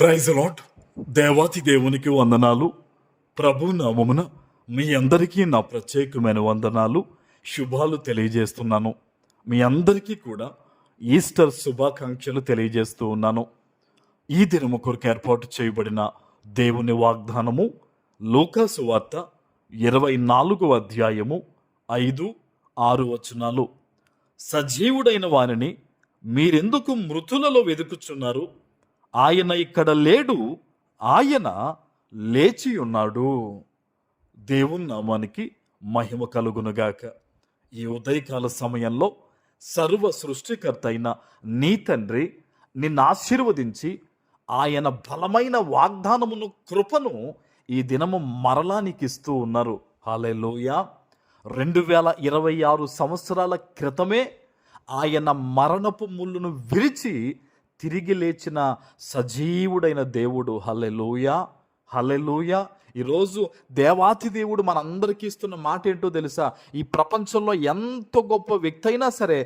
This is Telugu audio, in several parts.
Praise lot. దేవాతి దేవునికి వందనాలు. ప్రభు నామమున మీ అందరికీ నా ప్రత్యేకమైన వందనాలు, శుభాలు తెలియజేస్తున్నాను. మీ అందరికీ కూడా ఈస్టర్ శుభాకాంక్షలు తెలియజేస్తూ ఉన్నాను. ఈ దినము కొరకు ఏర్పాటు చేయబడిన దేవుని వాగ్దానము లూకా సువార్త 24వ అధ్యాయము 5, 6 వచనాలు. సజీవుడైన వారిని మీరెందుకు మృతులలో వెతుకుచున్నారు? ఆయన ఇక్కడ లేడు, ఆయన లేచి ఉన్నాడు. దేవుని నామానికి మహిమ కలుగునుగాక. ఈ ఉదయకాల సమయంలో సర్వ సృష్టికర్త అయిన నీ తండ్రి నిన్ను ఆశీర్వదించి ఆయన బలమైన వాగ్దానమును, కృపను ఈ దినము మరలా నీకు ఇస్తూ ఉన్నారు. హల్లెలూయా. 2026 సంవత్సరాల క్రితమే ఆయన మరణపు ముళ్ళును విరిచి తిరిగి లేచిన సజీవుడైన దేవుడు. హల్లెలూయా, హల్లెలూయా. ఈరోజు దేవాతి దేవుడు మనందరికీ ఇస్తున్న మాట ఏంటో తెలుసా? ఈ ప్రపంచంలో ఎంత గొప్ప వ్యక్తి అయినా సరే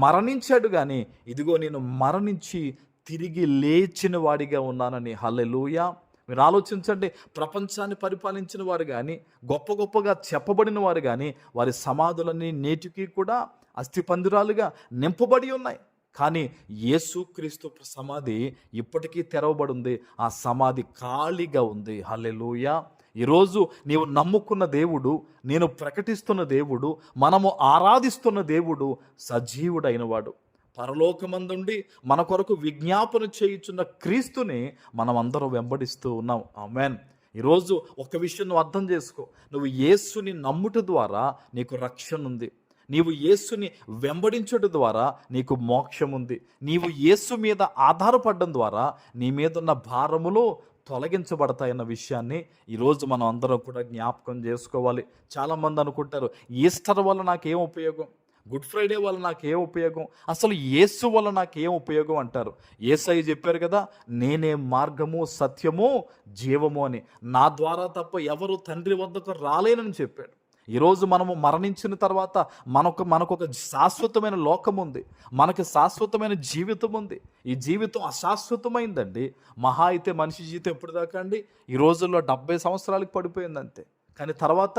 మరణించాడు, కానీ ఇదిగో నేను మరణించి తిరిగి లేచిన వాడిగా ఉన్నానని. హల్లెలూయా. మీరు ఆలోచించండి, ప్రపంచాన్ని పరిపాలించిన వారు కానీ, గొప్ప గొప్పగా చెప్పబడిన వారు కానీ, వారి సమాధులన్నీ నేటికి కూడా అస్థిపంజరాలుగా నింపబడి ఉన్నాయి. కానీ యేసుక్రీస్తు సమాధి ఇప్పటికీ తెరవబడి ఉంది. ఆ సమాధి ఖాళీగా ఉంది. హల్లెలూయా. ఈరోజు నీవు నమ్ముకున్న దేవుడు, నేను ప్రకటిస్తున్న దేవుడు, మనము ఆరాధిస్తున్న దేవుడు సజీవుడైన వాడు. పరలోకమందుండి మన కొరకు విజ్ఞాపన చేయుచున్న క్రీస్తుని మనం అందరం వెంబడిస్తూ ఉన్నాం. ఆమేన్. ఈరోజు ఒక విషయం నువ్వు అర్థం చేసుకో. నువ్వు యేసుని నమ్ముట ద్వారా నీకు రక్షణ ఉంది. నీవు యేసుని వెంబడించడం ద్వారా నీకు మోక్షం ఉంది. నీవు యేసు మీద ఆధారపడడం ద్వారా నీ మీద ఉన్న భారములు తొలగించబడతాయన్న విషయాన్ని ఈరోజు మనం అందరం కూడా జ్ఞాపకం చేసుకోవాలి. చాలామంది అనుకుంటారు, ఈస్టర్ వల్ల నాకేం ఉపయోగం, గుడ్ ఫ్రైడే వల్ల నాకేం ఉపయోగం, అసలు యేసు వల్ల నాకేం ఉపయోగం అంటారు. యేసయ్య చెప్పారు కదా, నేనే మార్గము, సత్యము, జీవము అని. నా ద్వారా తప్ప ఎవరు తండ్రి వద్దకు రాలేనని చెప్పాడు. ఈరోజు మనము మరణించిన తర్వాత మనకు ఒక శాశ్వతమైన లోకం ఉంది, మనకి శాశ్వతమైన జీవితం ఉంది. ఈ జీవితం అశాశ్వతమైందండి. మహా అయితే మనిషి జీవితం ఎప్పుడు దాకా అండి? ఈ రోజుల్లో 70 సంవత్సరాలకు పడిపోయింది అంతే. కానీ తర్వాత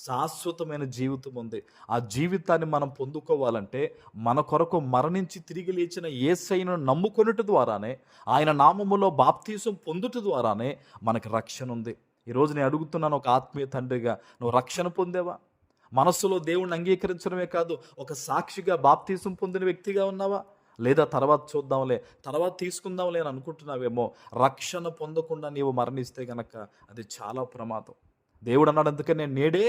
శాశ్వతమైన జీవితం ఉంది. ఆ జీవితాన్ని మనం పొందుకోవాలంటే మన కొరకు మరణించి తిరిగి లేచిన యేసయ్యను నమ్ముకొనుట ద్వారానే, ఆయన నామములో బాప్తీసం పొందుట ద్వారానే మనకి రక్షణ ఉంది. ఈరోజు నేను అడుగుతున్నాను, ఒక ఆత్మీయ తండ్రిగా, నువ్వు రక్షణ పొందేవా? మనస్సులో దేవుణ్ణి అంగీకరించడమే కాదు, ఒక సాక్షిగా బాప్తీసం పొందిన వ్యక్తిగా ఉన్నావా? లేదా తర్వాత చూద్దాంలే, తర్వాత తీసుకుందాంలే అని అనుకుంటున్నావేమో. రక్షణ పొందకుండా నీవు మరణిస్తే గనక అది చాలా ప్రమాదం. దేవుడు అన్నాడు, అందుకని నేను నేడే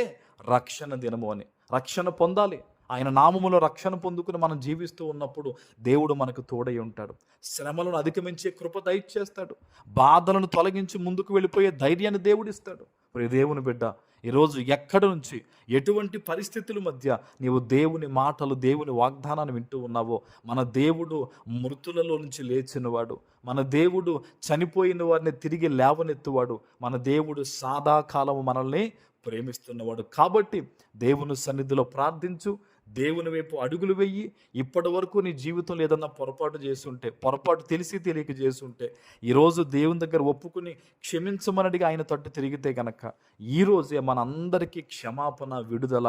రక్షణ దినము అని. రక్షణ పొందాలి. ఆయన నామములో రక్షణ పొందుకుని మనం జీవిస్తూ ఉన్నప్పుడు దేవుడు మనకు తోడై ఉంటాడు. శ్రమలను అధిగమించే కృప దయచేస్తాడు. బాధలను తొలగించి ముందుకు వెళ్ళిపోయే ధైర్యాన్ని దేవుడిస్తాడు. ప్రియ దేవుని బిడ్డ, ఈరోజు ఎక్కడి నుంచి, ఎటువంటి పరిస్థితుల మధ్య నీవు దేవుని మాటలు, దేవుని వాగ్దానాన్ని వింటూ ఉన్నావో, మన దేవుడు మృతులలో నుంచి లేచినవాడు, మన దేవుడు చనిపోయిన వారిని తిరిగి లేవనెత్తువాడు, మన దేవుడు సాదాకాలము మనల్ని ప్రేమిస్తున్నవాడు. కాబట్టి దేవుని సన్నిధిలో ప్రార్థించు, దేవుని వైపు అడుగులు వెయ్యి. ఇప్పటి వరకు నీ జీవితంలో ఏదన్నా పొరపాటు చేస్తుంటే, పొరపాటు తెలిసి తెలియక చేస్తుంటే, ఈరోజు దేవుని దగ్గర ఒప్పుకుని క్షమించమనడిగా ఆయన తట్టు తిరిగితే గనక ఈరోజే మనందరికీ క్షమాపణ, విడుదల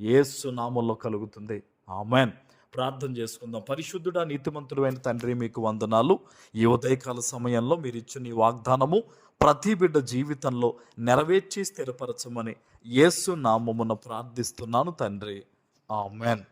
యేసు నామములో కలుగుతుంది. ఆమేన్. ప్రార్థన చేసుకుందాం. పరిశుద్ధుడా, నీతిమంతుడైన తండ్రి, మీకు వందనాలు. ఈ ఉదయకాల సమయంలో మీరు ఇచ్చిన ఈ వాగ్దానము ప్రతి బిడ్డ జీవితంలో నెరవేర్చి స్థిరపరచమని యేసు నామమున ప్రార్థిస్తున్నాను తండ్రి. ఆమేన్.